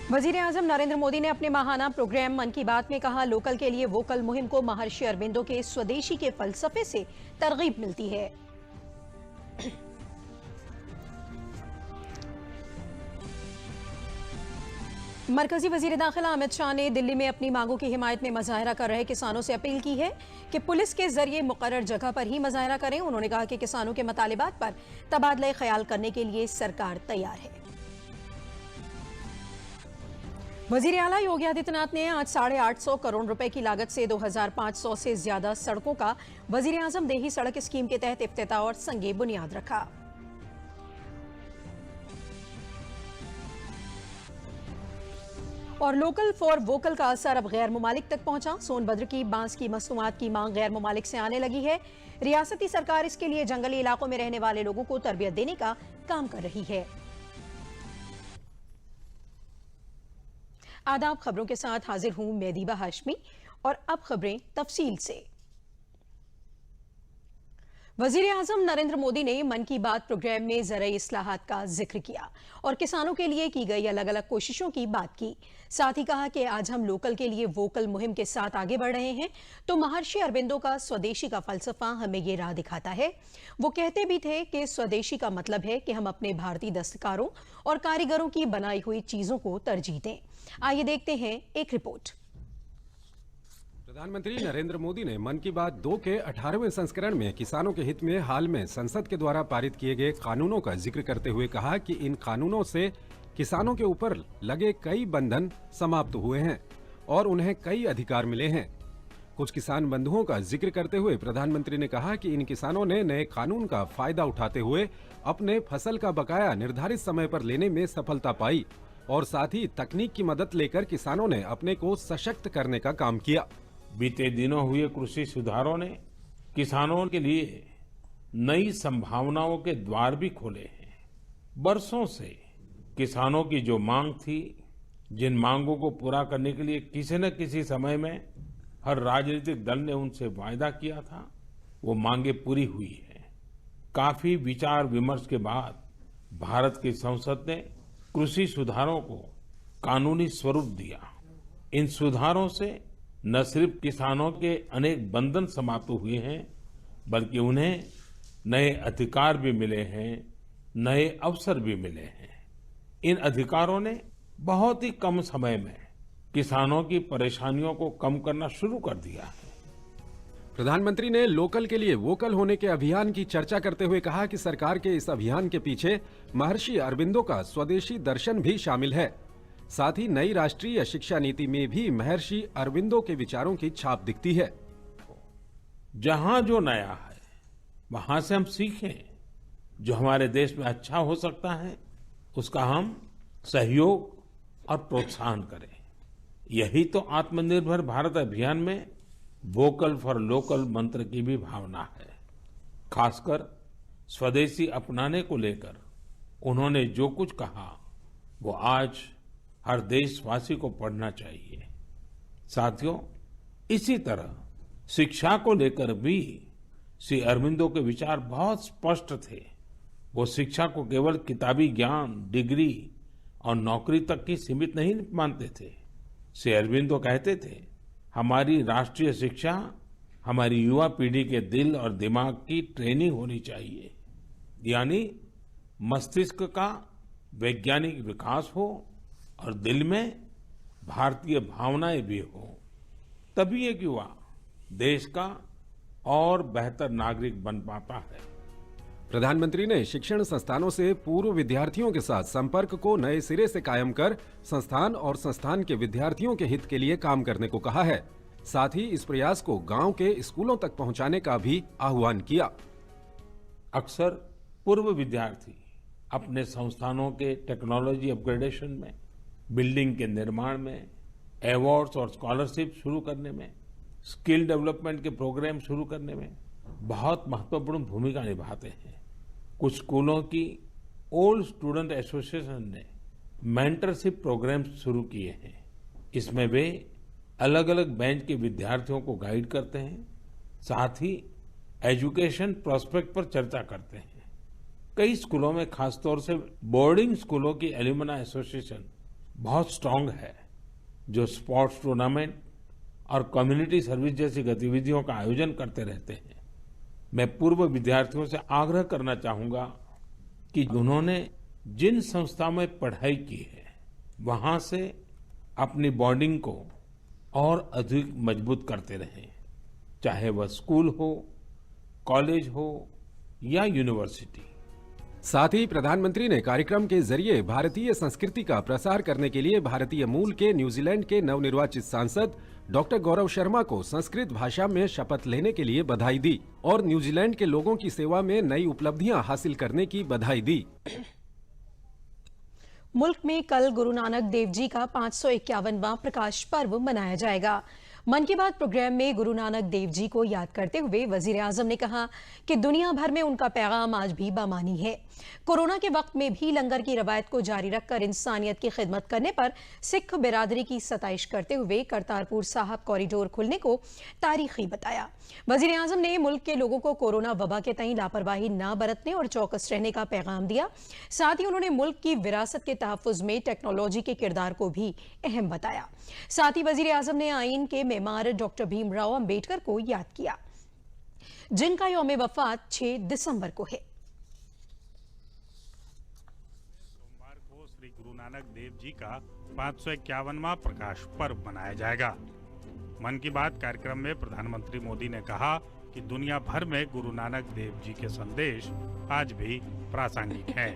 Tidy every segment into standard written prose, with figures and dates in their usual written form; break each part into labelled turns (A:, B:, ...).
A: वजीर आजम नरेंद्र मोदी ने अपने माहाना प्रोग्राम मन की बात में कहा, लोकल के लिए वोकल मुहिम को महर्षि अरबिंदो के स्वदेशी के फलसफे से तरगीब मिलती है। मरकजी वजीर दाखिला अमित शाह ने दिल्ली में अपनी मांगों की हिमायत में मुजाहरा कर रहे किसानों से अपील की है कि पुलिस के जरिए मुकर्रर जगह पर ही मुजाहरा करें। उन्होंने कहा कि किसानों के मुतालिबात पर तबादला ख्याल करने के लिए सरकार तैयार है। वजीर आला योगी आदित्यनाथ ने आज 850 करोड़ रुपए की लागत से 2500 से ज्यादा सड़कों का वजीर आजम देही सड़क स्कीम के तहत इफ्तिताह और संगे बुनियाद रखा। और लोकल फॉर वोकल का असर अब गैर मुमालिक तक पहुंचा। सोनभद्र की बांस की मसनूआत की मांग गैर मुमालिक से आने लगी है। रियासती सरकार इसके लिए जंगली इलाकों में रहने वाले लोगों को तरबियत देने का काम कर रही है। आदाब, खबरों के साथ हाजिर हूं मैं दीबा हाशमी और अब खबरें तफसील से। वजीर आजम नरेंद्र मोदी ने मन की बात प्रोग्राम में ज़राई इस्लाहात का जिक्र किया और किसानों के लिए की गई अलग अलग कोशिशों की बात की। साथ ही कहा कि आज हम लोकल के लिए वोकल मुहिम के साथ आगे बढ़ रहे हैं तो महर्षि अरबिंदो का स्वदेशी का फलसफा हमें ये राह दिखाता है। वो कहते भी थे कि स्वदेशी का मतलब है कि हम अपने भारतीय दस्तकारों और कारीगरों की बनाई हुई चीजों को तरजीह दें। आइए देखते हैं एक रिपोर्ट।
B: प्रधानमंत्री नरेंद्र मोदी ने मन की बात 2 के 18वें संस्करण में किसानों के हित में हाल में संसद के द्वारा पारित किए गए कानूनों का जिक्र करते हुए कहा कि इन कानूनों से किसानों के ऊपर लगे कई बंधन समाप्त हुए हैं और उन्हें कई अधिकार मिले हैं। कुछ किसान बंधुओं का जिक्र करते हुए प्रधानमंत्री ने कहा कि इन किसानों ने नए कानून का फायदा उठाते हुए अपने फसल का बकाया निर्धारित समय पर लेने में सफलता पाई और साथ ही तकनीक की मदद लेकर किसानों ने अपने को सशक्त करने का काम किया।
C: बीते दिनों हुए कृषि सुधारों ने किसानों के लिए नई संभावनाओं के द्वार भी खोले हैं। बरसों से किसानों की जो मांग थी, जिन मांगों को पूरा करने के लिए किसी न किसी समय में हर राजनीतिक दल ने उनसे वायदा किया था, वो मांगे पूरी हुई है। काफी विचार विमर्श के बाद भारत की संसद ने कृषि सुधारों को कानूनी स्वरूप दिया। इन सुधारों से न सिर्फ किसानों के अनेक बंधन समाप्त हुए हैं, बल्कि उन्हें नए अधिकार भी मिले हैं, नए अवसर भी मिले हैं। इन अधिकारों ने बहुत ही कम समय में किसानों की परेशानियों को कम करना शुरू कर दिया है।
B: प्रधानमंत्री ने लोकल के लिए वोकल होने के अभियान की चर्चा करते हुए कहा कि सरकार के इस अभियान के पीछे महर्षि अरबिंदो का स्वदेशी दर्शन भी शामिल है। साथ ही नई राष्ट्रीय शिक्षा नीति में भी महर्षि अरबिंदो के विचारों की छाप दिखती है।
C: जहां जो नया है वहां से हम सीखें। जो हमारे देश में अच्छा हो सकता है उसका हम सहयोग और प्रोत्साहन करें। यही तो आत्मनिर्भर भारत अभियान में वोकल फॉर लोकल मंत्र की भी भावना है। खासकर स्वदेशी अपनाने को लेकर उन्होंने जो कुछ कहा वो आज हर देशवासी को पढ़ना चाहिए। साथियों, इसी तरह शिक्षा को लेकर भी श्री अरबिंदो के विचार बहुत स्पष्ट थे। वो शिक्षा को केवल किताबी ज्ञान, डिग्री और नौकरी तक की सीमित नहीं मानते थे। श्री अरबिंदो कहते थे, हमारी राष्ट्रीय शिक्षा हमारी युवा पीढ़ी के दिल और दिमाग की ट्रेनिंग होनी चाहिए। यानी मस्तिष्क का वैज्ञानिक विकास हो और दिल में भारतीय भावनाएं भी हो, तभी एक युवा देश का और बेहतर नागरिक बन पाता है।
B: प्रधानमंत्री ने शिक्षण संस्थानों से पूर्व विद्यार्थियों के साथ संपर्क को नए सिरे से कायम कर संस्थान और संस्थान के विद्यार्थियों के हित के लिए काम करने को कहा है। साथ ही इस प्रयास को गांव के स्कूलों तक पहुंचाने का भी आह्वान किया।
C: अक्सर पूर्व विद्यार्थी अपने संस्थानों के टेक्नोलॉजी अपग्रेडेशन में, बिल्डिंग के निर्माण में, अवार्ड्स और स्कॉलरशिप शुरू करने में, स्किल डेवलपमेंट के प्रोग्राम शुरू करने में बहुत महत्वपूर्ण भूमिका निभाते हैं। कुछ स्कूलों की ओल्ड स्टूडेंट एसोसिएशन ने मेंटरशिप प्रोग्राम शुरू किए हैं। इसमें वे अलग अलग बैच के विद्यार्थियों को गाइड करते हैं, साथ ही एजुकेशन प्रोस्पेक्ट पर चर्चा करते हैं। कई स्कूलों में खासतौर से बोर्डिंग स्कूलों की एल्यूमना एसोसिएशन बहुत स्ट्रांग है, जो स्पोर्ट्स टूर्नामेंट और कम्युनिटी सर्विस जैसी गतिविधियों का आयोजन करते रहते हैं। मैं पूर्व विद्यार्थियों से आग्रह करना चाहूंगा कि उन्होंने जिन संस्थाओं में पढ़ाई की है वहां से अपनी बॉन्डिंग को और अधिक मजबूत करते रहें, चाहे वह स्कूल हो, कॉलेज हो या यूनिवर्सिटी।
B: साथ ही प्रधानमंत्री ने कार्यक्रम के जरिए भारतीय संस्कृति का प्रसार करने के लिए भारतीय मूल के न्यूजीलैंड के नवनिर्वाचित सांसद डॉक्टर गौरव शर्मा को संस्कृत भाषा में शपथ लेने के लिए बधाई दी और न्यूजीलैंड के लोगों की सेवा में नई उपलब्धियां हासिल करने की बधाई दी।
A: मुल्क में कल गुरु नानक देव जी का 551वां प्रकाश पर्व मनाया जाएगा। मन की बात प्रोग्राम में गुरु नानक देव जी को याद करते हुए वजीर आजम ने कहा कि दुनिया भर में उनका पैगाम आज भी बामानी है। कोरोना के वक्त में भी लंगर की रवायत को जारी रखकर इंसानियत की खिदमत करने पर सिख बिरादरी की सताइश करते हुए करतारपुर साहब कॉरिडोर खुलने को तारीखी बताया। वजीर आजम ने मुल्क के लोगों को कोरोना वबा के तई लापरवाही न बरतने और चौकस रहने का पैगाम दिया। साथ ही उन्होंने मुल्क की विरासत के तहफ्फुज में टेक्नोलॉजी के किरदार को भी अहम बताया। साथ ही वजीर आजम ने आईन के मेमार डॉक्टर भीमराव अंबेडकर को याद किया, जिनका यौम वफात 6 दिसंबर को है।
D: सोमवार को श्री गुरु नानक देव जी का 551वां प्रकाश पर्व मनाया जाएगा। मन की बात कार्यक्रम में प्रधानमंत्री मोदी ने कहा कि दुनिया भर में गुरु नानक देव जी के संदेश आज भी प्रासंगिक हैं।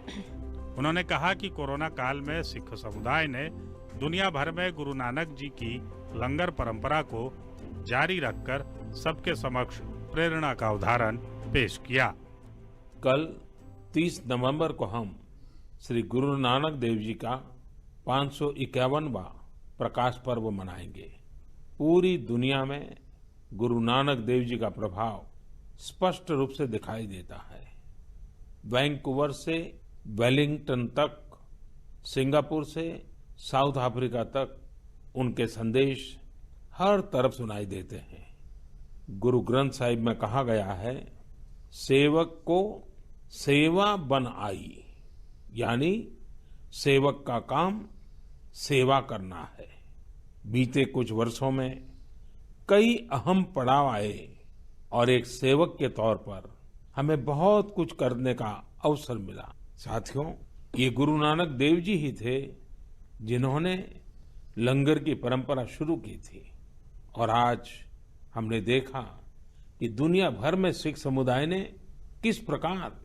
D: उन्होंने कहा कि कोरोना काल में सिख समुदाय ने दुनिया भर में गुरु नानक जी की लंगर परंपरा को जारी रखकर सबके समक्ष प्रेरणा का उदाहरण पेश किया।
C: कल 30 नवंबर को हम श्री गुरु नानक देव जी का 551वां प्रकाश पर्व मनाएंगे। पूरी दुनिया में गुरु नानक देव जी का प्रभाव स्पष्ट रूप से दिखाई देता है। वैंकूवर से वेलिंगटन तक, सिंगापुर से साउथ अफ्रीका तक उनके संदेश हर तरफ सुनाई देते हैं। गुरु ग्रंथ साहिब में कहा गया है, सेवक को सेवा बन आई, यानी सेवक का काम सेवा करना है। बीते कुछ वर्षों में कई अहम पड़ाव आए और एक सेवक के तौर पर हमें बहुत कुछ करने का अवसर मिला। साथियों, ये गुरु नानक देव जी ही थे जिन्होंने लंगर की परंपरा शुरू की थी और आज हमने देखा कि दुनिया भर में सिख समुदाय ने किस प्रकार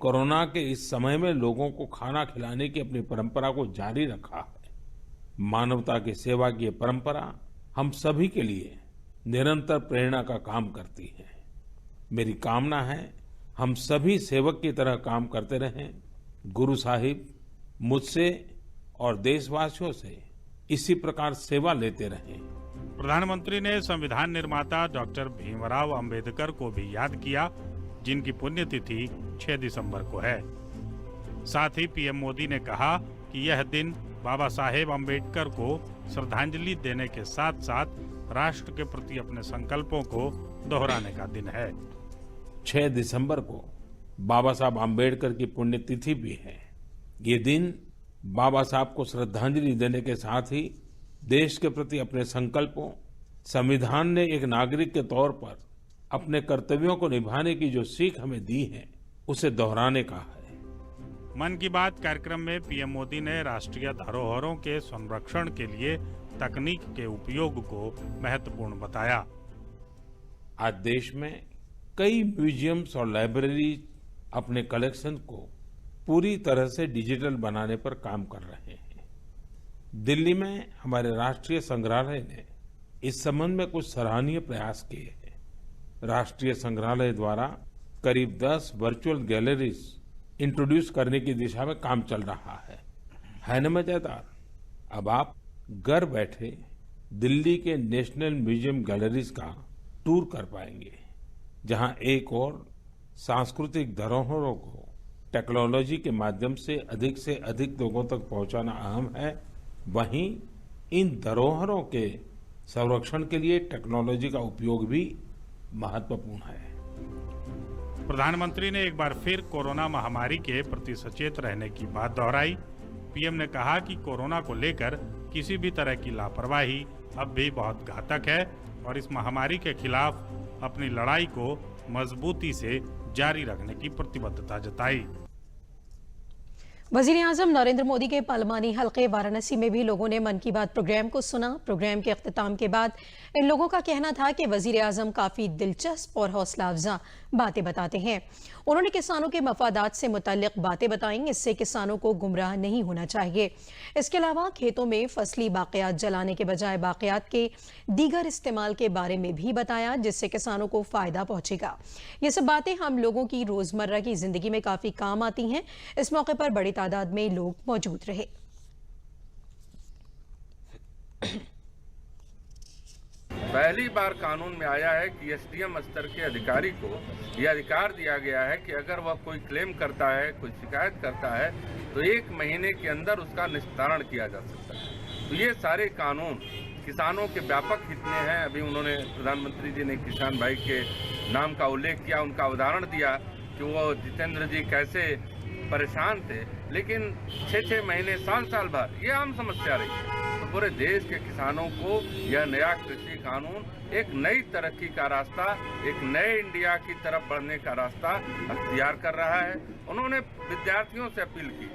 C: कोरोना के इस समय में लोगों को खाना खिलाने की अपनी परंपरा को जारी रखा है। मानवता की सेवा की परंपरा हम सभी के लिए निरंतर प्रेरणा का काम करती है। मेरी कामना है हम सभी सेवक की तरह काम करते रहें। गुरु साहिब मुझसे और देशवासियों से इसी प्रकार सेवा लेते रहें।
D: प्रधानमंत्री ने संविधान निर्माता डॉक्टर भीमराव अंबेडकर को भी याद किया, जिनकी पुण्यतिथि 6 दिसंबर को है। साथ ही पीएम मोदी ने कहा कि यह दिन बाबा साहेब अंबेडकर को श्रद्धांजलि देने के साथ साथ राष्ट्र के प्रति अपने संकल्पों को दोहराने का दिन है।
C: 6 दिसंबर को बाबा साहब अंबेडकर की पुण्यतिथि भी है। ये दिन बाबा साहब को श्रद्धांजलि देने के साथ ही देश के प्रति अपने संकल्पों, संविधान ने एक नागरिक के तौर पर अपने कर्तव्यों को निभाने की जो सीख हमें दी है, उसे दोहराने का है।
D: मन की बात कार्यक्रम में पीएम मोदी ने राष्ट्रीय धरोहरों के संरक्षण के लिए तकनीक के उपयोग को महत्वपूर्ण बताया।
C: आज देश में कई म्यूजियम्स और लाइब्रेरी अपने कलेक्शन को पूरी तरह से डिजिटल बनाने पर काम कर रहे हैं। दिल्ली में हमारे राष्ट्रीय संग्रहालय ने इस संबंध में कुछ सराहनीय प्रयास किए हैं। राष्ट्रीय संग्रहालय द्वारा करीब 10 वर्चुअल गैलरीज इंट्रोड्यूस करने की दिशा में काम चल रहा है न मजेदार? अब आप घर बैठे दिल्ली के नेशनल म्यूजियम गैलरीज का टूर कर पाएंगे, जहां एक और सांस्कृतिक धरोहरों को टेक्नोलॉजी के माध्यम से अधिक लोगों तक पहुंचाना अहम है, वहीं इन धरोहरों के संरक्षण के लिए टेक्नोलॉजी का उपयोग भी महत्वपूर्ण है।
D: प्रधानमंत्री ने एक बार फिर कोरोना महामारी के प्रति सचेत रहने की बात दोहराई। पीएम ने कहा कि कोरोना को लेकर किसी भी तरह की लापरवाही अब भी बहुत घातक है और इस महामारी के खिलाफ अपनी लड़ाई को मजबूती से जारी रखने की प्रतिबद्धता जताई।
A: वज़ीर-ए-आज़म नरेंद्र मोदी के पार्लिमानी हल्के वाराणसी में भी लोगों ने मन की बात प्रोग्राम को सुना। प्रोग्राम के अख्तिताम के बाद इन लोगों का कहना था कि वज़ीर-ए-आज़म काफी दिलचस्प और हौसला अफजा बातें बताते हैं। उन्होंने किसानों के मफादात से मुतल्लिक बातें बताई, इससे किसानों को गुमराह नहीं होना चाहिए। इसके अलावा खेतों में फसली बाक़ियात जलाने के बजाय बाक़ियात के दीगर इस्तेमाल के बारे में भी बताया, जिससे किसानों को फायदा पहुंचेगा। ये सब बातें हम लोगों की रोजमर्रा की जिंदगी में काफी काम आती हैं। इस मौके पर बड़ी तादाद में लोग मौजूद रहे।
E: पहली बार कानून में आया है कि एसडीएम स्तर के अधिकारी को यह अधिकार दिया गया है कि अगर वह कोई क्लेम करता है, कोई शिकायत करता है, तो 1 महीने के अंदर उसका निस्तारण किया जा सकता है। तो ये सारे कानून किसानों के व्यापक हित में हैं। अभी उन्होंने प्रधानमंत्री जी ने किसान भाई के नाम का उल्लेख किया, उनका उदाहरण दिया कि वो जितेंद्र जी कैसे परेशान थे, लेकिन 6-6 महीने, साल भर ये आम समस्या रही है। तो पूरे देश के किसानों को यह नया कृषि कानून एक नई तरक्की का रास्ता, एक नए इंडिया की तरफ बढ़ने का रास्ता अख्तियार कर रहा है। उन्होंने विद्यार्थियों से अपील की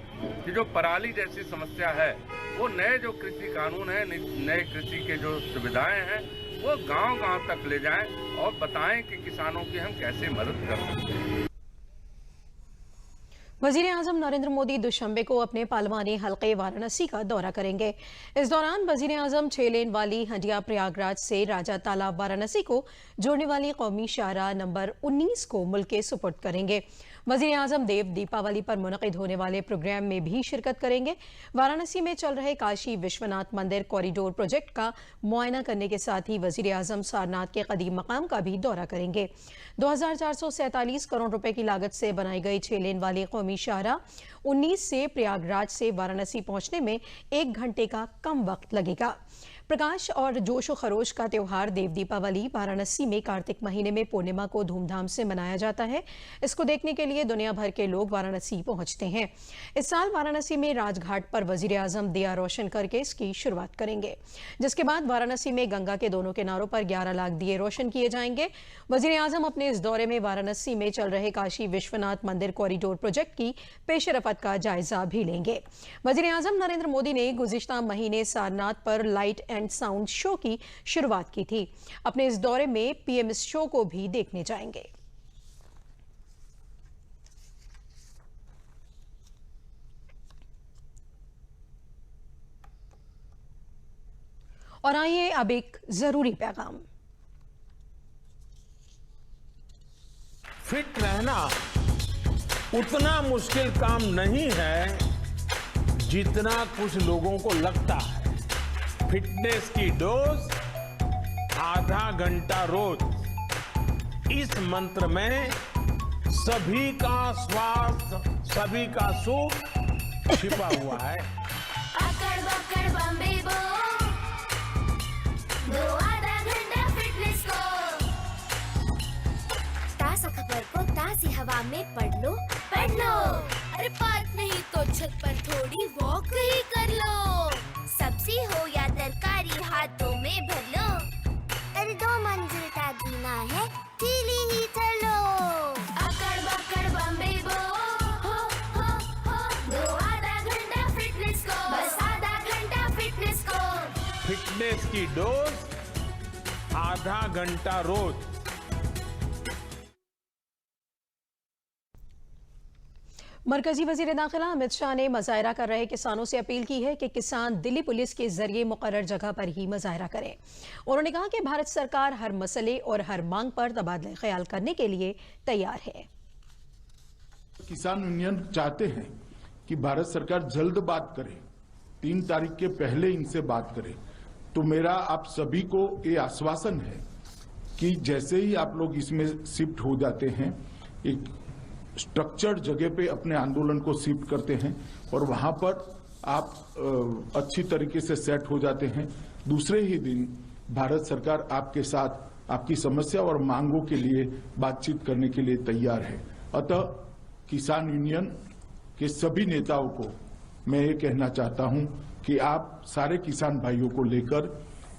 E: कि जो पराली जैसी समस्या है, वो नए जो कृषि कानून है, नए कृषि के जो सुविधाएं हैं, वो गांव-गांव तक ले जाएं और बताएं कि किसानों की हम कैसे मदद कर सकते हैं।
A: वज़ीर-ए-आज़म नरेंद्र मोदी दुशंबे को अपने पार्लिमानी हल्के वाराणसी का दौरा करेंगे। इस दौरान वज़ीर-ए-आज़म 6 लेन वाली हंडिया प्रयागराज से राजा तालाब वाराणसी को जोड़ने वाली कौमी शाहराह नंबर 19 को मुल्क के सुपुर्द करेंगे। वज़ीर-ए-आज़म देव दीपावली पर मुनक़िद होने वाले प्रोग्राम में भी शिरकत करेंगे। वाराणसी में चल रहे काशी विश्वनाथ मंदिर कॉरिडोर प्रोजेक्ट का मुआयना करने के साथ ही वज़ीर-ए-आज़म सारनाथ के कदीम मकाम का भी दौरा करेंगे। 2447 करोड़ रुपए की लागत से बनाई गई 6 लेन वाली कौमी शाहराह 19 से प्रयागराज से वाराणसी पहुंचने में 1 घंटे का कम वक्त लगेगा। प्रकाश और जोश व खरोश का त्योहार देव दीपावली वाराणसी में कार्तिक महीने में पूर्णिमा को धूमधाम से मनाया जाता है। इसको देखने के लिए दुनिया भर के लोग वाराणसी पहुंचते हैं। इस साल वाराणसी में राजघाट पर वज़ीर-ए-आज़म दिया रोशन करके इसकी शुरुआत करेंगे, जिसके बाद वाराणसी में गंगा के दोनों किनारों पर 11 लाख दिए रोशन किए जाएंगे। वज़ीर-ए-आज़म अपने इस दौरे में वाराणसी में चल रहे काशी विश्वनाथ मंदिर कॉरिडोर प्रोजेक्ट की पेशरफत का जायजा भी लेंगे। वज़ीर-ए-आज़म नरेंद्र मोदी ने गुज़िश्ता महीने सारनाथ पर लाइट एंड साउंड शो की शुरुआत की थी। अपने इस दौरे में पीएम इस शो को भी देखने जाएंगे। और आइए अब एक जरूरी पैगाम।
C: फिट रहना उतना मुश्किल काम नहीं है जितना कुछ लोगों को लगता है। फिटनेस की डोज आधा घंटा रोज, इस मंत्र में सभी का स्वास्थ्य, सभी का सुख छिपा हुआ है।
F: अकड़ बकड़ बम्बे बो, दो आधा घंटा फिटनेस को। ताज़ा खबर को ताज़ी हवा में पढ़ लो। अरे बात नहीं तो छत पर थोड़ी वॉक ही कर लो। सब्जी हो या तरकारी हाथों में भर लो। अरे 2 मंजिल का जीना है, सीढ़ी ही चलो। अकड़ बकड़ बम्बे बो, हो, दो आधा घंटा फिटनेस को, बस आधा घंटा फिटनेस को।
C: फिटनेस की डोज आधा घंटा रोज।
A: मरकजी वजीर दाखिला अमित शाह ने मुजाहरा कर रहे किसानों से अपील की है कि किसान दिल्ली पुलिस के जरिए मुकर्रर जगह पर ही मुजाहरा करें। उन्होंने कहा कि भारत सरकार हर मसले और हर मांग पर तबादला ख्याल करने के लिए तैयार है।
G: किसान यूनियन चाहते हैं कि भारत सरकार जल्द बात करे, 3 तारीख के पहले इनसे बात करे। तो मेरा आप सभी को ये आश्वासन है कि जैसे ही आप लोग इसमें शिफ्ट हो जाते हैं, एक स्ट्रक्चर्ड जगह पे अपने आंदोलन को शिफ्ट करते हैं और वहां पर आप अच्छी तरीके से सेट हो जाते हैं, दूसरे ही दिन भारत सरकार आपके साथ आपकी समस्या और मांगों के लिए बातचीत करने के लिए तैयार है। अतः किसान यूनियन के सभी नेताओं को मैं ये कहना चाहता हूं कि आप सारे किसान भाइयों को लेकर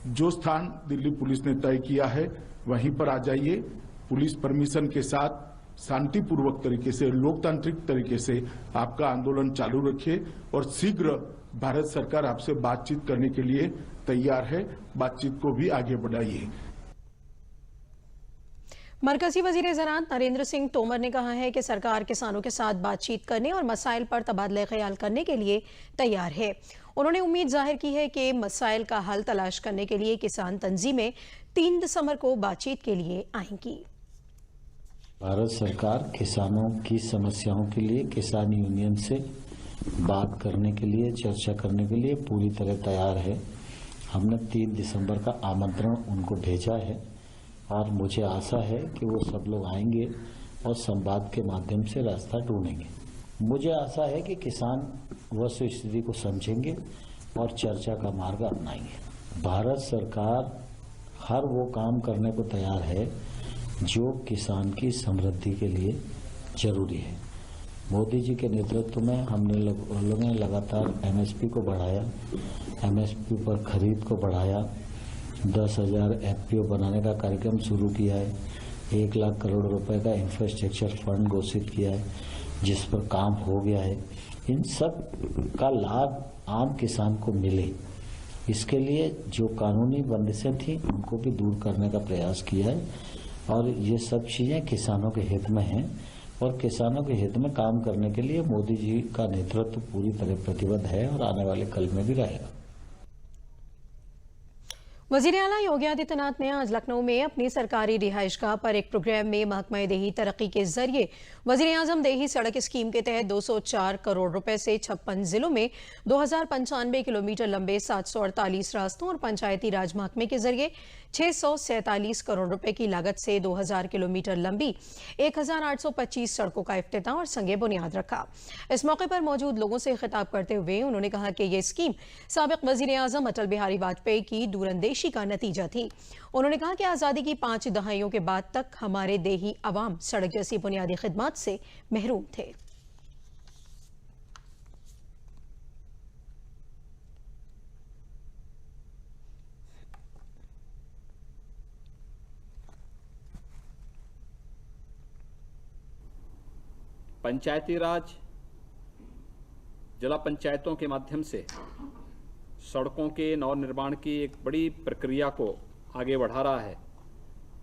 G: जो स्थान दिल्ली पुलिस ने तय किया है वहीं पर आ जाइए। पुलिस परमिशन के साथ शांतिपूर्वक तरीके से, लोकतांत्रिक तरीके से आपका आंदोलन चालू रखिए और शीघ्र भारत सरकार आपसे बातचीत करने के लिए तैयार है। बातचीत को भी आगे बढ़ाइए।
A: मरकजी वजीर ज़राअत नरेंद्र सिंह तोमर ने कहा है कि सरकार किसानों के साथ बातचीत करने और मसाइल पर तबादला ख्याल करने के लिए तैयार है। उन्होंने उम्मीद जाहिर की है कि मसाइल का हल तलाश करने के लिए किसान तंजीमें 3 दिसंबर को बातचीत के लिए आएंगी।
H: भारत सरकार किसानों की समस्याओं के लिए किसान यूनियन से बात करने के लिए, चर्चा करने के लिए पूरी तरह तैयार है। हमने 3 दिसंबर का आमंत्रण उनको भेजा है और मुझे आशा है कि वो सब लोग आएंगे और संवाद के माध्यम से रास्ता ढूंढेंगे। मुझे आशा है कि किसान वस्तु स्थिति को समझेंगे और चर्चा का मार्ग अपनाएंगे। भारत सरकार हर वो काम करने को तैयार है जो किसान की समृद्धि के लिए जरूरी है। मोदी जी के नेतृत्व में हमने लोगों ने लगातार एमएसपी को बढ़ाया, एमएसपी पर खरीद को बढ़ाया, 10,000 एफपीओ बनाने का कार्यक्रम शुरू किया है, 1 लाख करोड़ रुपए का इंफ्रास्ट्रक्चर फंड घोषित किया है जिस पर काम हो गया है। इन सब का लाभ आम किसान को मिले, इसके लिए जो कानूनी बंदिशें थी उनको भी दूर करने का प्रयास किया है और ये सब चीजें किसानों के हित में हैं और किसानों के हित में काम करने के लिए मोदी जी का नेतृत्व पूरी तरह प्रतिबद्ध है और आने वाले कल में भी रहेगा।
A: वज़ीर आला योगी आदित्यनाथ ने आज लखनऊ में अपनी सरकारी रिहाइशगाह पर एक प्रोग्राम में महकमा देही तरक्की के जरिए वज़ीर आज़म देही सड़क स्कीम के तहत 204 करोड़ रुपए से 56 जिलों में 2095 किलोमीटर लंबे 748 रास्तों और पंचायती राज महकमे के जरिए 647 करोड़ रुपए की लागत से 2000 किलोमीटर लंबी 1825 सड़कों का इफ्तिताह और संगे बुनियाद रखा। इस मौके पर मौजूद लोगों से खिताब करते हुए उन्होंने कहा कि ये स्कीम साबिक वज़ीर आज़म अटल बिहारी वाजपेयी की दूरंदेशी का नतीजा थी। उन्होंने कहा कि आज़ादी की 5 दहाइयों के बाद तक हमारे देही अवाम सड़क जैसी बुनियादी खिदमात से महरूम थे।
I: पंचायती राज जिला पंचायतों के माध्यम से सड़कों के नवनिर्माण की एक बड़ी प्रक्रिया को आगे बढ़ा रहा है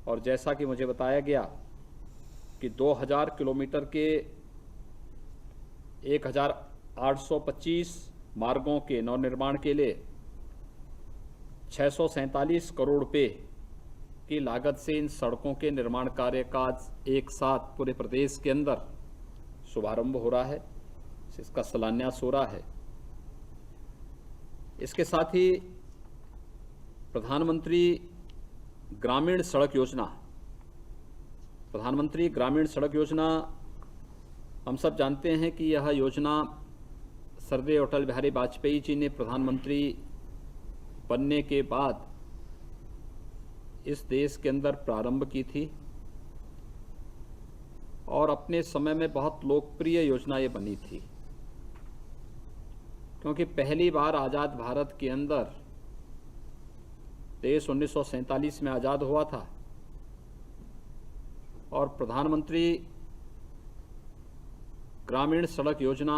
I: और जैसा कि मुझे बताया गया कि 2000 किलोमीटर के 1825 मार्गों के नवनिर्माण के लिए 647 करोड़ रुपए की लागत से इन सड़कों के निर्माण कार्य का एक साथ पूरे प्रदेश के अंदर शुभारंभ हो रहा है, इसका शिलान्यास हो रहा है। इसके साथ ही प्रधानमंत्री ग्रामीण सड़क योजना हम सब जानते हैं कि यह योजना सरदेव अटल बिहारी वाजपेयी जी ने प्रधानमंत्री बनने के बाद इस देश के अंदर प्रारंभ की थी और अपने समय में बहुत लोकप्रिय योजना ये बनी थी, क्योंकि पहली बार आज़ाद भारत के अंदर देश 1947 में आज़ाद हुआ था और प्रधानमंत्री ग्रामीण सड़क योजना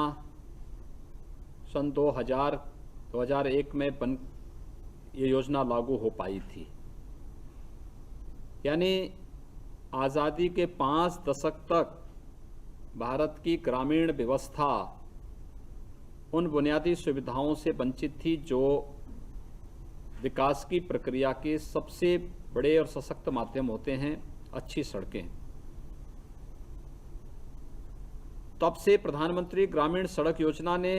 I: सन 2001 में ये योजना लागू हो पाई थी। यानी आज़ादी के 5 दशक तक भारत की ग्रामीण व्यवस्था उन बुनियादी सुविधाओं से वंचित थी जो विकास की प्रक्रिया के सबसे बड़े और सशक्त माध्यम होते हैं, अच्छी सड़कें। तब से प्रधानमंत्री ग्रामीण सड़क योजना ने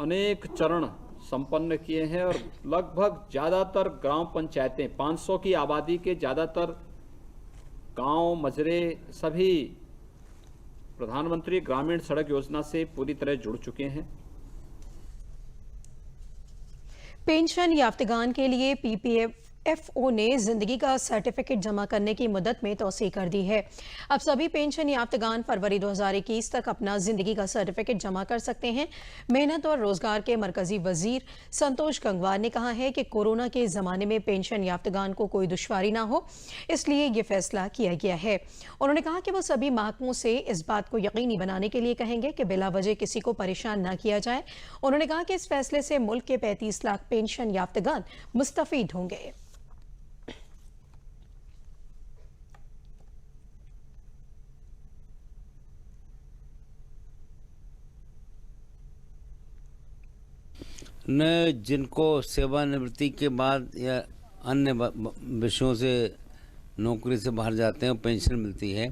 I: अनेक चरण संपन्न किए हैं और लगभग ज़्यादातर ग्राम पंचायतें, 500 की आबादी के ज़्यादातर गांव मजरे सभी प्रधानमंत्री ग्रामीण सड़क योजना से पूरी तरह जुड़ चुके हैं।
A: पेंशन याफ्तगान के लिए पीपीएफ EPFO ने जिंदगी का सर्टिफिकेट जमा करने की मुद्दत में तोसी कर दी है। अब सभी पेंशन याफ्तगान फरवरी 2021 तक अपना जिंदगी का सर्टिफिकेट जमा कर सकते हैं। मेहनत और रोजगार के मरकजी वजीर संतोष गंगवार ने कहा है कि कोरोना के जमाने में पेंशन याफ्तगान को कोई दुश्वारी ना हो, इसलिए ये फैसला किया गया है। उन्होंने कहा कि वो सभी महकमों से इस बात को यकीनी बनाने के लिए कहेंगे कि बिला वजह किसी को परेशान न किया जाए। उन्होंने कहा कि इस फैसले से मुल्क के 35 लाख पेंशन याफ्तगान मुस्तफीद होंगे।
J: न जिनको सेवानिवृत्ति के बाद या अन्य विषयों से नौकरी से बाहर जाते हैं और पेंशन मिलती है,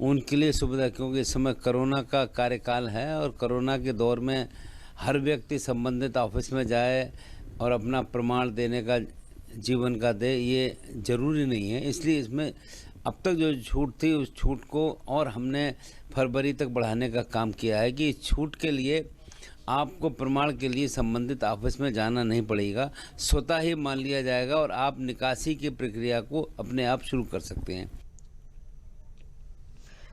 J: उनके लिए सुविधा, क्योंकि इस समय कोरोना का कार्यकाल है और कोरोना के दौर में हर व्यक्ति संबंधित ऑफिस में जाए और अपना प्रमाण देने का जीवन का दे, ये ज़रूरी नहीं है। इसलिए इसमें अब तक जो छूट थी उस छूट को और हमने फरवरी तक बढ़ाने का काम किया है कि इस छूट के लिए आपको प्रमाण के लिए संबंधित ऑफिस में जाना नहीं पड़ेगा, स्वतः ही मान लिया जाएगा और आप निकासी की प्रक्रिया को अपने आप शुरू कर सकते हैं।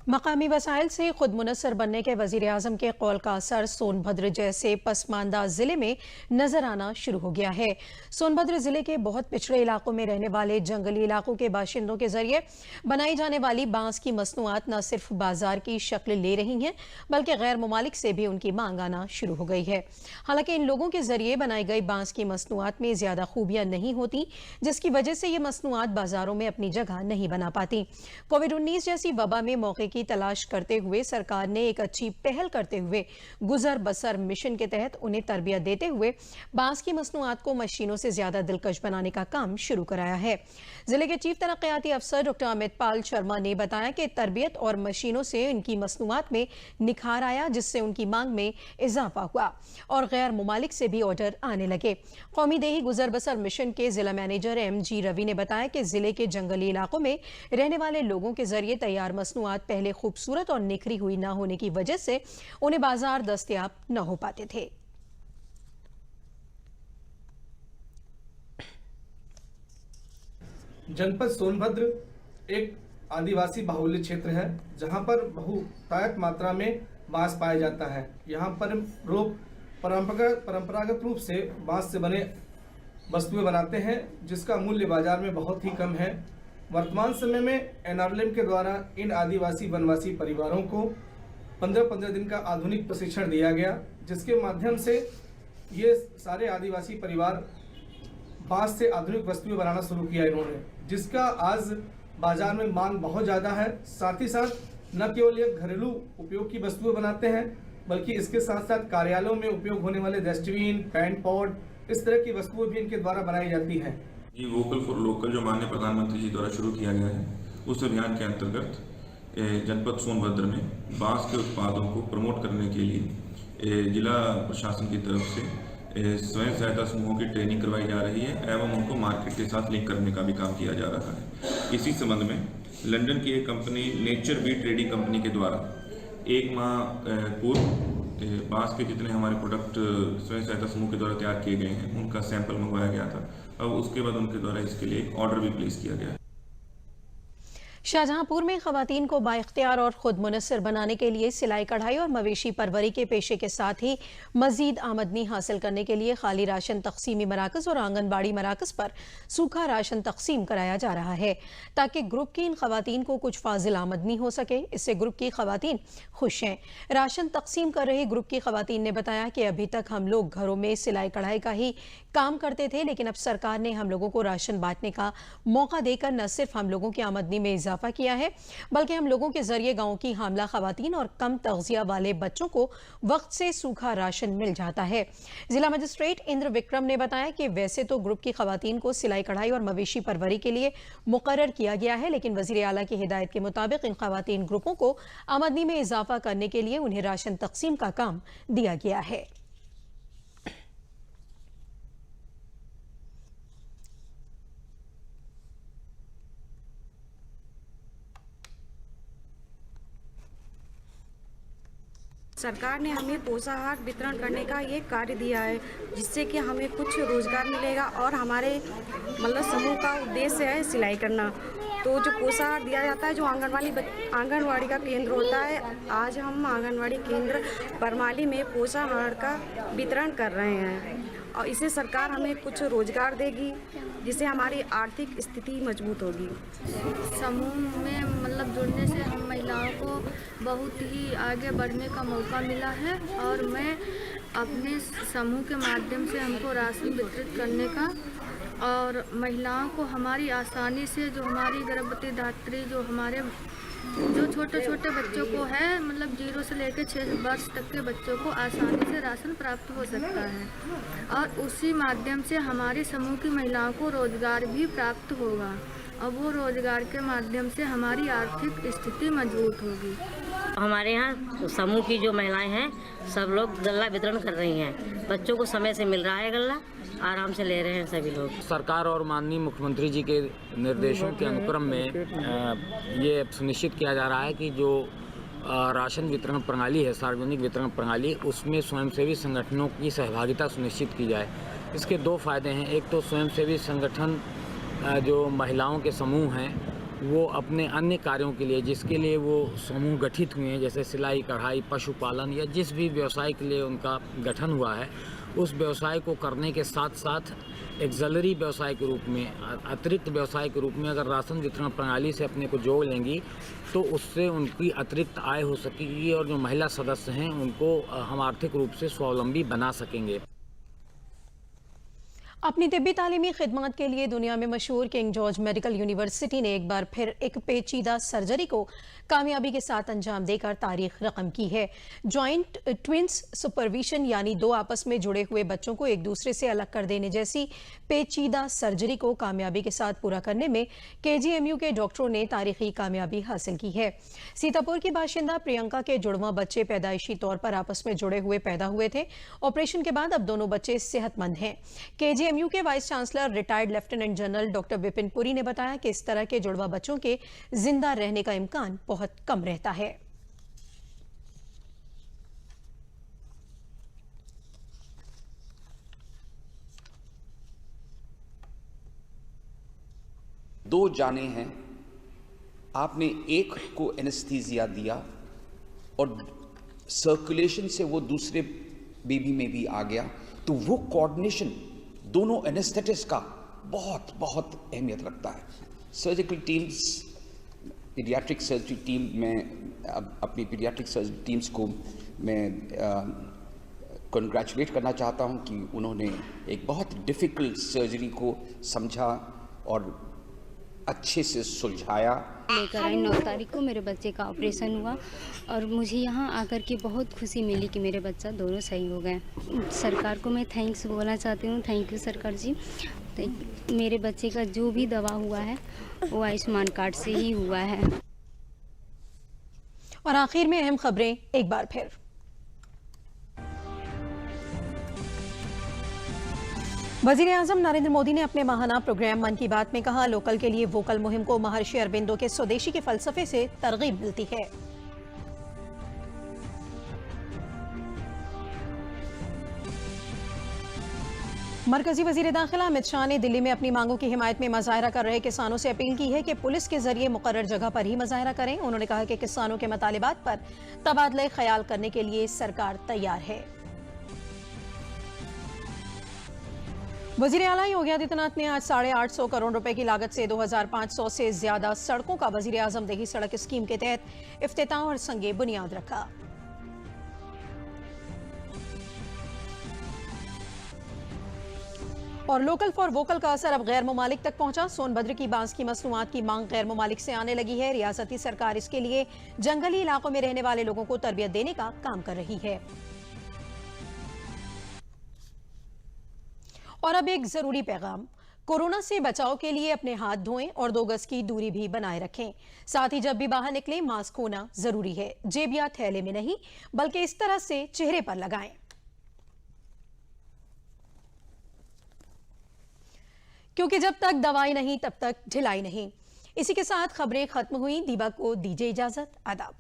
A: मकामी वसाइल से खुद मुनसर बनने के वजीर आजम के कौल का असर सोनभद्र जैसे पसमानदा जिले में नजर आना शुरू हो गया है। सोनभद्र जिले के बहुत पिछड़े इलाकों में रहने वाले जंगली इलाकों के बाशिंदों के जरिए बनाई जाने वाली बांस की मसनूआत न सिर्फ बाजार की शक्ल ले रही हैं, बल्कि गैर मुमालिक से भी उनकी मांग आना शुरू हो गई है। हालांकि इन लोगों के जरिए बनाई गई बांस की मसनूआत में ज्यादा खूबियां नहीं होती, जिसकी वजह से ये मसनूआत बाजारों में अपनी जगह नहीं बना पाती। कोविड-19 जैसी वबा में मौके की तलाश करते हुए सरकार ने एक अच्छी पहल करते हुए गुजर बसर मिशन के तहत उन्हें तरबियत देते हुए बांस की मसनूआत को मशीनों से ज्यादा दिलकश बनाने का काम शुरू कराया है। जिले के चीफ तरक्याती अफसर डॉक्टर अमित पाल शर्मा ने बताया कि तरबियत और मशीनों से इनकी मसनूआत में निखार आया, जिससे उनकी मांग में इजाफा हुआ और गैर मुमालिक से भी ऑर्डर आने लगे। कौमी देही गुजर बसर मिशन के जिला मैनेजर MG रवि ने बताया कि जिले के जंगली इलाकों में रहने वाले लोगों के जरिए तैयार मसनूआत पहले खूबसूरत और निखरी हुई न होने की वजह से उन्हें बाजार दस्तयाब न हो पाते थे।
K: जनपद सोनभद्र एक आदिवासी बाहुल्य क्षेत्र है, जहां पर बहुतायत मात्रा में बांस पाया जाता है। यहां पर लोग परंपरागत रूप से बांस से बने वस्तुएं बनाते हैं, जिसका मूल्य बाजार में बहुत ही कम है। वर्तमान समय में NRLM के द्वारा इन आदिवासी वनवासी परिवारों को 15-15 दिन का आधुनिक प्रशिक्षण दिया गया, जिसके माध्यम से ये सारे आदिवासी परिवार बांस से आधुनिक वस्तुएं बनाना शुरू किया इन्होंने, जिसका आज बाजार में मांग बहुत ज़्यादा है। साथ ही साथ न केवल ये घरेलू उपयोग की वस्तुएं बनाते हैं, बल्कि इसके साथ साथ कार्यालयों में उपयोग होने वाले डस्टबिन, पेंट पॉट, इस तरह की वस्तुएं भी इनके द्वारा बनाई जाती हैं।
L: ये वोकल फॉर लोकल जो माननीय प्रधानमंत्री जी द्वारा शुरू किया गया है, उस अभियान के अंतर्गत जनपद सोनभद्र में बांस के उत्पादों को प्रमोट करने के लिए जिला प्रशासन की तरफ से स्वयं सहायता समूहों की ट्रेनिंग करवाई जा रही है एवं उनको मार्केट के साथ लिंक करने का भी काम किया जा रहा है। इसी संबंध में लंदन की एक company nature B trading company के द्वारा 1 माह पूर्व बांस के जितने हमारे प्रोडक्ट स्वयं सहायता समूह के द्वारा तैयार किए गए हैं, उनका सैंपल मंगवाया गया था। अब उसके बाद उनके द्वारा इसके लिए एक ऑर्डर भी प्लेस किया गया है।
A: शाहजहांपुर में खवातीन को बाइख्तियार और खुद मुनस्सर बनाने के लिए सिलाई कढ़ाई और मवेशी परवरी के पेशे के साथ ही मजीद आमदनी हासिल करने के लिए खाली राशन तकसीमी मराकज और आंगनबाड़ी मराकज पर सूखा राशन तकसीम कराया जा रहा है, ताकि ग्रुप की इन खवातीन को कुछ फाजिल आमदनी हो सके। इससे ग्रुप की खवातीन खुश हैं। राशन तकसीम कर रही ग्रुप की खवातीन ने बताया कि अभी तक हम लोग घरों में सिलाई कढ़ाई का ही काम करते थे, लेकिन अब सरकार ने हम लोगों को राशन बांटने का मौका देकर न सिर्फ हम लोगों की आमदनी में इजाफा किया है, बल्कि हम लोगों के जरिए गांव की हामला खवातीन और कम तग़ज़िया वाले बच्चों को वक्त से सूखा राशन मिल जाता है। जिला मजिस्ट्रेट इंद्र विक्रम ने बताया कि वैसे तो ग्रुप की खवातीन को सिलाई कढ़ाई और मवेशी परवरी के लिए मुकर्रर किया गया है, लेकिन वज़ीर आला की हिदायत के मुताबिक इन खवातीन ग्रुपों को आमदनी में इजाफा करने के लिए उन्हें राशन तकसीम का काम दिया गया है।
M: सरकार ने हमें पोषाहार वितरण करने का ये कार्य दिया है, जिससे कि हमें कुछ रोजगार मिलेगा और हमारे मतलब समूह का उद्देश्य है सिलाई करना। तो जो पोषाहार दिया जाता है, जो आंगनवाड़ी का केंद्र होता है, आज हम आंगनवाड़ी केंद्र बरमाली में पोषाहार का वितरण कर रहे हैं और इससे सरकार हमें कुछ रोजगार देगी, जिससे हमारी आर्थिक स्थिति मजबूत होगी।
N: समूह में मतलब जुड़ने से हम महिलाओं को बहुत ही आगे बढ़ने का मौका मिला है और मैं अपने समूह के माध्यम से हमको राशन वितरित करने का और महिलाओं को हमारी आसानी से जो हमारी गर्भवती धात्री जो छोटे छोटे बच्चों को है मतलब 0 से लेकर 6 वर्ष तक के बच्चों को आसानी से राशन प्राप्त हो सकता है और उसी माध्यम से हमारे समूह की महिलाओं को रोजगार भी प्राप्त होगा और वो रोजगार के माध्यम से हमारी आर्थिक स्थिति मजबूत होगी।
O: हमारे यहाँ समूह की जो महिलाएं हैं सब लोग गल्ला वितरण कर रही हैं, बच्चों को समय से मिल रहा है, गल्ला आराम से ले रहे हैं सभी लोग।
P: सरकार और माननीय मुख्यमंत्री जी के निर्देशों के अनुक्रम में ये सुनिश्चित किया जा रहा है कि जो राशन वितरण प्रणाली है, सार्वजनिक वितरण प्रणाली, उसमें स्वयंसेवी संगठनों की सहभागिता सुनिश्चित की जाए। इसके 2 फायदे हैं। एक तो स्वयंसेवी संगठन जो महिलाओं के समूह हैं वो अपने अन्य कार्यों के लिए, जिसके लिए वो समूह गठित हुए हैं, जैसे सिलाई कढ़ाई, पशुपालन या जिस भी व्यवसाय के लिए उनका गठन हुआ है, उस व्यवसाय को करने के साथ साथ एक्सिलरी व्यवसाय के रूप में, अतिरिक्त व्यवसाय के रूप में अगर राशन वितरण प्रणाली से अपने को जोड़ लेंगी तो उससे उनकी अतिरिक्त आय हो सकेगी और जो महिला सदस्य हैं उनको हम आर्थिक रूप से स्वावलंबी बना सकेंगे।
A: अपनी तिब्बी तालीमी खिदमत के लिए दुनिया में मशहूर किंग जॉर्ज मेडिकल यूनिवर्सिटी ने एक बार फिर एक पेचीदा सर्जरी को कामयाबी के साथ अंजाम देकर तारीख रकम की है। जॉइंट ट्विंस सुपरविजन यानी 2 आपस में जुड़े हुए बच्चों को एक दूसरे से अलग कर देने जैसी पेचीदा सर्जरी को कामयाबी के साथ पूरा करने में KGMU के डॉक्टरों ने तारीखी कामयाबी हासिल की है। सीतापुर की बाशिंदा प्रियंका के जुड़वां बच्चे पैदाइशी तौर पर आपस में जुड़े हुए पैदा हुए थे। ऑपरेशन के बाद अब दोनों बच्चे सेहतमंद हैं। KGMU के vice chancellor retired lieutenant general doctor Vipin Puri ने बताया कि इस तरह के जुड़वा बच्चों के जिंदा रहने का इम्कान बहुत कम रहता है।
Q: दो जाने हैं, आपने एक को एनेस्थीसिया दिया और सर्कुलेशन से वो दूसरे बेबी में भी आ गया, तो वो कोऑर्डिनेशन दोनों एनेस्थेटिस्ट का बहुत बहुत अहमियत रखता है। Surgical teams, paediatric surgery team में अपनी पीडियाट्रिक सर्जरी टीम्स को मैं कंग्रेचुलेट करना चाहता हूं कि उन्होंने एक बहुत डिफ़िकल्ट सर्जरी को समझा और अच्छे से सुलझाया।
R: लेकर आई 9 तारीख को मेरे बच्चे का ऑपरेशन हुआ और मुझे यहाँ आकर के बहुत खुशी मिली कि मेरे बच्चा दोनों सही हो गए। सरकार को मैं थैंक्स बोलना चाहती हूँ। थैंक यू सरकार जी। मेरे बच्चे का जो भी दवा हुआ है वो आयुष्मान कार्ड से ही हुआ है।
A: और आखिर में अहम खबरें एक बार फिर। वज़ीर-ए-आज़म नरेंद्र मोदी ने अपने माहाना प्रोग्राम मन की बात में कहा, लोकल के लिए वोकल मुहिम को महर्षि अरबिंदो के स्वदेशी के फलसफे से तरगीब मिलती है। मरकजी वज़ीर दाखिला अमित शाह ने दिल्ली में अपनी मांगों की हिमायत में मुजाहरा कर रहे किसानों से अपील की है कि पुलिस के जरिए मुकर्रर जगह पर ही मुजाहरा करें। उन्होंने कहा कि किसानों के मतालिबात पर तबादले ख्याल करने के लिए सरकार तैयार है। वज़ीर आला योगी आदित्यनाथ ने आज 850 करोड़ रुपए की लागत से 2500 से ज्यादा सड़कों का वज़ीर-ए-आज़म देही सड़क स्कीम के तहत इफ्तिताह और संगे बुनियाद रखा। और लोकल फॉर वोकल का असर अब गैर मुमालिक तक पहुंचा। सोनभद्र की बांस की मसनूआत की मांग गैर मुमालिक से आने लगी है। रियासती सरकार इसके लिए जंगली इलाकों में रहने वाले लोगों को तरबियत देने का काम कर रही है। और अब एक जरूरी पैगाम, कोरोना से बचाव के लिए अपने हाथ धोएं और 2 गज की दूरी भी बनाए रखें। साथ ही जब भी बाहर निकलें मास्क होना जरूरी है। जेब या थैले में नहीं बल्कि इस तरह से चेहरे पर लगाएं। क्योंकि जब तक दवाई नहीं तब तक ढिलाई नहीं। इसी के साथ खबरें खत्म हुई। दीबा को दीजिए इजाजत। आदाब।